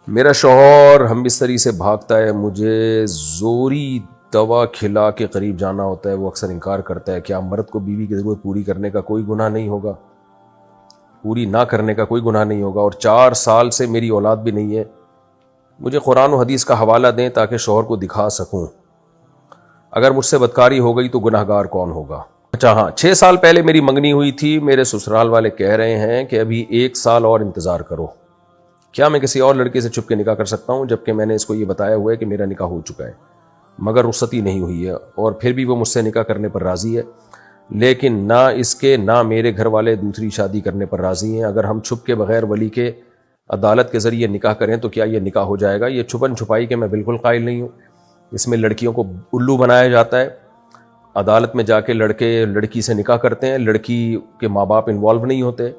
میرا شوہر ہم بستری سے بھاگتا ہے، مجھے زوری دوا کھلا کے قریب جانا ہوتا ہے، وہ اکثر انکار کرتا ہے۔ کیا مرد کو بیوی کی ضرورت پوری کرنے کا کوئی گناہ نہیں ہوگا؟ پوری نہ کرنے کا کوئی گناہ نہیں ہوگا، اور 4 سال سے میری اولاد بھی نہیں ہے۔ مجھے قرآن و حدیث کا حوالہ دیں تاکہ شوہر کو دکھا سکوں، اگر مجھ سے بدکاری ہو گئی تو گناہ گار کون ہوگا؟ اچھا ہاں، 6 سال پہلے میری منگنی ہوئی تھی، میرے سسرال والے کہہ رہے ہیں کہ ابھی 1 سال اور انتظار کرو۔ کیا میں کسی اور لڑکے سے چھپ کے نکاح کر سکتا ہوں جبکہ میں نے اس کو یہ بتایا ہوا ہے کہ میرا نکاح ہو چکا ہے، مگر رخصتی نہیں ہوئی ہے، اور پھر بھی وہ مجھ سے نکاح کرنے پر راضی ہے، لیکن نہ اس کے نہ میرے گھر والے دوسری شادی کرنے پر راضی ہیں۔ اگر ہم چھپ کے بغیر ولی کے عدالت کے ذریعے نکاح کریں تو کیا یہ نکاح ہو جائے گا؟ یہ چھپن چھپائی کے میں بالکل قائل نہیں ہوں، اس میں لڑکیوں کو الو بنایا جاتا ہے۔ عدالت میں جا کے لڑکے لڑکی سے نکاح کرتے ہیں، لڑکی کے ماں باپ انوالو نہیں ہوتے،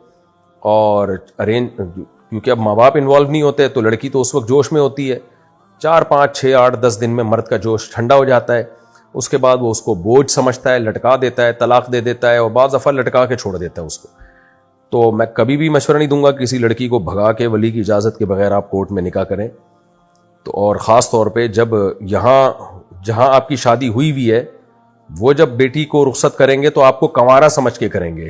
اور کیونکہ اب ماں باپ انوالو نہیں ہوتے تو لڑکی تو اس وقت جوش میں ہوتی ہے، 4 5 6 8 10 دن میں مرد کا جوش ٹھنڈا ہو جاتا ہے، اس کے بعد وہ اس کو بوجھ سمجھتا ہے، لٹکا دیتا ہے، طلاق دے دیتا ہے، اور بعض دفعہ لٹکا کے چھوڑ دیتا ہے اس کو۔ تو میں کبھی بھی مشورہ نہیں دوں گا کسی لڑکی کو بھگا کے ولی کی اجازت کے بغیر آپ کورٹ میں نکاح کریں، تو اور خاص طور پہ جب جہاں آپ کی شادی ہوئی بھی ہے، وہ جب بیٹی کو رخصت کریں گے تو آپ کو کنوارا سمجھ کے کریں گے،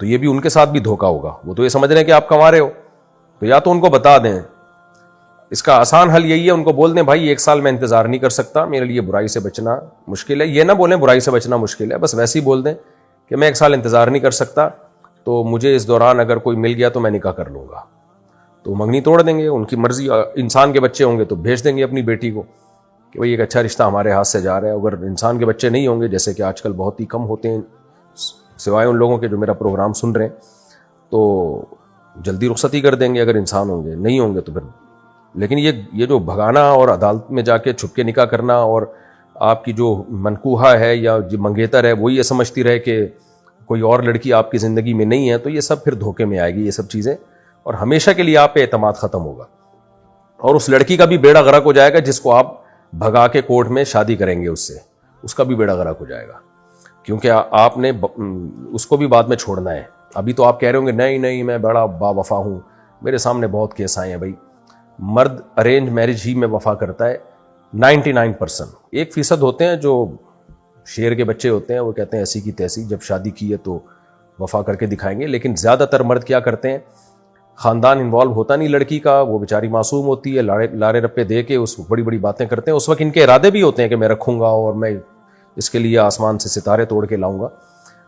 تو یہ بھی ان کے ساتھ بھی دھوکا ہوگا۔ وہ تو یہ سمجھ رہے ہیں کہ آپ کنوارے ہو، تو یا تو ان کو بتا دیں، اس کا آسان حل یہی ہے، ان کو بول دیں بھائی 1 سال میں انتظار نہیں کر سکتا، میرے لیے برائی سے بچنا مشکل ہے۔ یہ نہ بولیں برائی سے بچنا مشکل ہے، بس ویسے ہی بول دیں کہ میں 1 سال انتظار نہیں کر سکتا، تو مجھے اس دوران اگر کوئی مل گیا تو میں نکاح کر لوں گا۔ تو منگنی توڑ دیں گے، ان کی مرضی، انسان کے بچے ہوں گے تو بھیج دیں گے اپنی بیٹی کو کہ بھئی ایک اچھا رشتہ ہمارے ہاتھ سے جا رہا ہے۔ اگر انسان کے بچے نہیں ہوں گے، جیسے کہ آج کل بہت ہی کم ہوتے ہیں سوائے ان لوگوں کے جو میرا پروگرام سن رہے ہیں، تو جلدی رخصتی کر دیں گے اگر انسان ہوں گے، نہیں ہوں گے تو پھر۔ لیکن یہ جو بھگانا اور عدالت میں جا کے چھپ کے نکاح کرنا، اور آپ کی جو منکوحہ ہے یا جو منگیتر ہے وہ یہ سمجھتی رہے کہ کوئی اور لڑکی آپ کی زندگی میں نہیں ہے، تو یہ سب پھر دھوکے میں آئے گی یہ سب چیزیں، اور ہمیشہ کے لیے آپ پہ اعتماد ختم ہوگا، اور اس لڑکی کا بھی بیڑا غرق ہو جائے گا جس کو آپ بھگا کے کورٹ میں شادی کریں گے اس سے، اس کا بھی بیڑا غرق ہو جائے گا، کیونکہ آپ نے اس کو بھی بعد میں چھوڑنا ہے۔ ابھی تو آپ کہہ رہے ہوں گے نہیں میں بڑا با وفا ہوں، میرے سامنے بہت کیس آئے ہیں بھائی، مرد ارینج میرج ہی میں وفا کرتا ہے 99%۔ 1% ہوتے ہیں جو شیر کے بچے ہوتے ہیں، وہ کہتے ہیں ایسی کی تیسی، جب شادی کی ہے تو وفا کر کے دکھائیں گے، لیکن زیادہ تر مرد کیا کرتے ہیں، خاندان انوالو ہوتا نہیں لڑکی کا، وہ بیچاری معصوم ہوتی ہے، لارے رپے دے کے اس بڑی بڑی باتیں کرتے ہیں، اس وقت ان کے ارادے بھی ہوتے ہیں کہ میں رکھوں گا اور میں اس کے لیے آسمان سے ستارے توڑ کے لاؤں گا،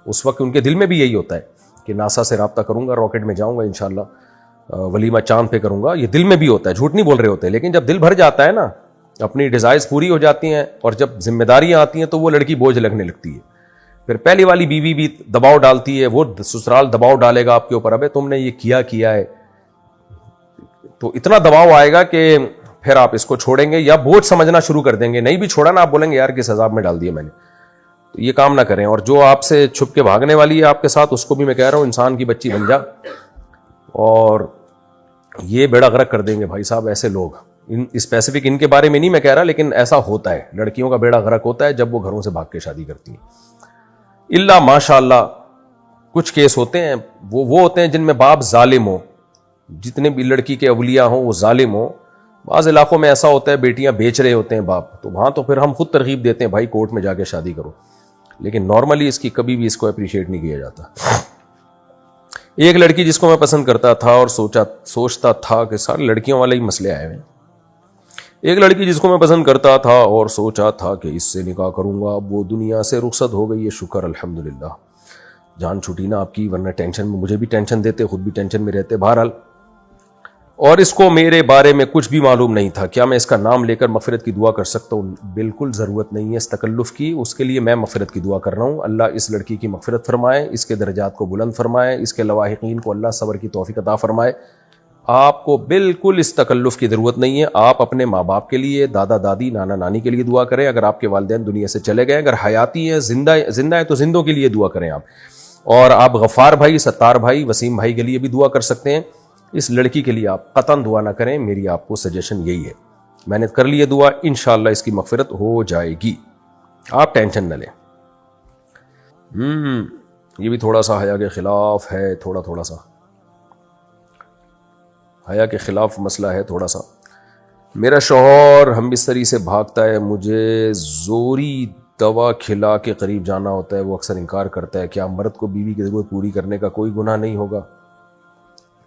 اس وقت ان کے دل میں بھی یہی ہوتا ہے کہ ناسا سے رابطہ کروں گا، راکٹ میں جاؤں گا انشاءاللہ، ولیمہ چاند پہ کروں گا، یہ دل میں بھی ہوتا ہے، جھوٹ نہیں بول رہے ہوتے، لیکن جب دل بھر جاتا ہے نا، اپنی ڈیزائرز پوری ہو جاتی ہیں اور جب ذمہ داریاں آتی ہیں تو وہ لڑکی بوجھ لگنے لگتی ہے، پھر پہلی والی بیوی بھی دباؤ ڈالتی ہے، وہ سسرال دباؤ ڈالے گا آپ کے اوپر، ابے تم نے یہ کیا ہے، تو اتنا دباؤ آئے گا کہ پھر آپ اس کو چھوڑیں گے یا بوجھ سمجھنا شروع کر دیں گے، نہیں بھی چھوڑا نا آپ بولیں گے یار کس عذاب میں ڈال دیا میں نے، تو یہ کام نہ کریں۔ اور جو آپ سے چھپ کے بھاگنے والی ہے آپ کے ساتھ، اس کو بھی میں کہہ رہا ہوں انسان کی بچی بن جا، اور یہ بیڑا غرق کر دیں گے بھائی صاحب ایسے لوگ، اسپیسیفک ان کے بارے میں نہیں میں کہہ رہا، لیکن ایسا ہوتا ہے، لڑکیوں کا بیڑا غرق ہوتا ہے جب وہ گھروں سے بھاگ کے شادی کرتی ہیں، الا ماشاء اللہ کچھ کیس ہوتے ہیں، وہ ہوتے ہیں جن میں باپ ظالم ہو، جتنے بھی لڑکی کے اولیاء ہوں وہ ظالم ہوں، بعض علاقوں میں ایسا ہوتا ہے بیٹیاں بیچ رہے ہوتے ہیں باپ، تو وہاں تو پھر ہم خود ترغیب دیتے ہیں بھائی کورٹ میں جا کے شادی کرو، لیکن نارملی اس کی کبھی بھی اس کو اپریشیٹ نہیں کیا جاتا۔ ایک لڑکی جس کو میں پسند کرتا تھا اور سوچتا تھا کہ سارے لڑکیوں والے ہی مسئلے آئے ہیں، ایک لڑکی جس کو میں پسند کرتا تھا اور سوچا تھا کہ اس سے نکاح کروں گا، اب وہ دنیا سے رخصت ہو گئی ہے، شکر الحمدللہ، جان چھوٹی نا آپ کی، ورنہ ٹینشن میں مجھے بھی ٹینشن دیتے، خود بھی ٹینشن میں رہتے، بہرحال، اور اس کو میرے بارے میں کچھ بھی معلوم نہیں تھا، کیا میں اس کا نام لے کر مغفرت کی دعا کر سکتا ہوں؟ بالکل ضرورت نہیں ہے اس تکلف کی، اس کے لیے میں مغفرت کی دعا کر رہا ہوں، اللہ اس لڑکی کی مغفرت فرمائے، اس کے درجات کو بلند فرمائے، اس کے لواحقین کو اللہ صبر کی توفیق عطا فرمائے۔ آپ کو بالکل اس تکلف کی ضرورت نہیں ہے، آپ اپنے ماں باپ کے لیے، دادا دادی، نانا نانی کے لیے دعا کریں، اگر آپ کے والدین دنیا سے چلے گئے، اگر حیاتی ہیں، زندہ ہے تو زندوں کے لیے دعا کریں آپ، اور آپ غفار بھائی، ستار بھائی، وسیم بھائی کے لیے بھی دعا کر سکتے ہیں۔ اس لڑکی کے لیے آپ قطعاً دعا نہ کریں، میری آپ کو سجیشن یہی ہے، میں نے کر لی ہے دعا، انشاءاللہ اس کی مغفرت ہو جائے گی، آپ ٹینشن نہ لیں۔ یہ بھی تھوڑا سا حیا کے خلاف ہے، تھوڑا سا حیا کے خلاف مسئلہ ہے تھوڑا سا۔ میرا شوہر ہم بستری سے بھاگتا ہے، مجھے زوری دوا کھلا کے قریب جانا ہوتا ہے، وہ اکثر انکار کرتا ہے۔ کیا مرد کو بیوی کی ضرورت پوری کرنے کا کوئی گناہ نہیں ہوگا؟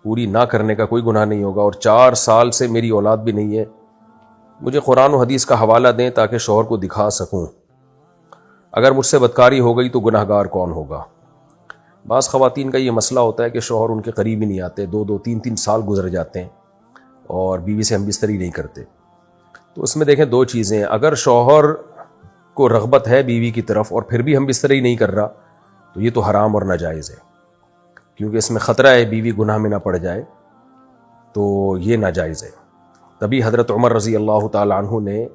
پوری نہ کرنے کا کوئی گناہ نہیں ہوگا، اور 4 سال سے میری اولاد بھی نہیں ہے۔ مجھے قرآن و حدیث کا حوالہ دیں تاکہ شوہر کو دکھا سکوں، اگر مجھ سے بدکاری ہو گئی تو گناہ گار کون ہوگا؟ بعض خواتین کا یہ مسئلہ ہوتا ہے کہ شوہر ان کے قریب ہی نہیں آتے، 2 3 سال گزر جاتے ہیں اور بیوی سے ہم بستری نہیں کرتے۔ تو اس میں دیکھیں 2 چیزیں، اگر شوہر کو رغبت ہے بیوی کی طرف اور پھر بھی ہم بستری نہیں کر رہا تو یہ تو حرام اور ناجائز ہے، کیونکہ اس میں خطرہ ہے بیوی گناہ میں نہ پڑ جائے، تو یہ ناجائز ہے۔ تبھی حضرت عمر رضی اللہ تعالی عنہ نے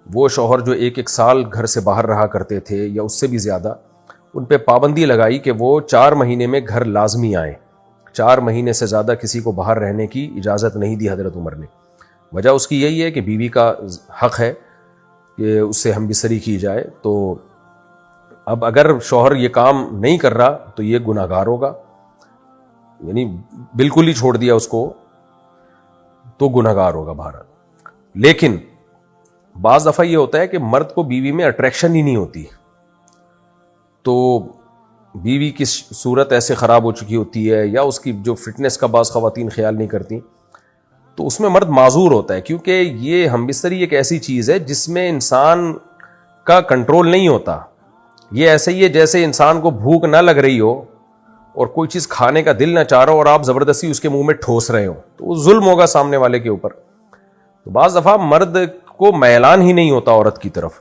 وہ شوہر جو 1 سال گھر سے باہر رہا کرتے تھے یا اس سے بھی زیادہ، ان پہ پابندی لگائی کہ وہ 4 مہینے میں گھر لازمی آئیں۔ 4 مہینے سے زیادہ کسی کو باہر رہنے کی اجازت نہیں دی حضرت عمر نے۔ وجہ اس کی یہی ہے کہ بیوی کا حق ہے کہ اس سے ہم بستری کی جائے، تو اب اگر شوہر یہ کام نہیں کر رہا تو یہ گناہ گار ہوگا، یعنی بالکل ہی چھوڑ دیا اس کو تو گناہ گار ہوگا بہرحال۔ لیکن بعض دفعہ یہ ہوتا ہے کہ مرد کو بیوی میں اٹریکشن ہی نہیں ہوتی، تو بیوی کی صورت ایسے خراب ہو چکی ہوتی ہے یا اس کی جو فٹنس کا بعض خواتین خیال نہیں کرتی، تو اس میں مرد معذور ہوتا ہے، کیونکہ یہ ہم بستری ایک ایسی چیز ہے جس میں انسان کا کنٹرول نہیں ہوتا۔ یہ ایسے ہی ہے جیسے انسان کو بھوک نہ لگ رہی ہو اور کوئی چیز کھانے کا دل نہ چاہ رہا ہو اور آپ زبردستی اس کے منہ میں ٹھوس رہے ہو، تو وہ ظلم ہوگا سامنے والے کے اوپر۔ تو بعض دفعہ مرد کو میلان ہی نہیں ہوتا عورت کی طرف،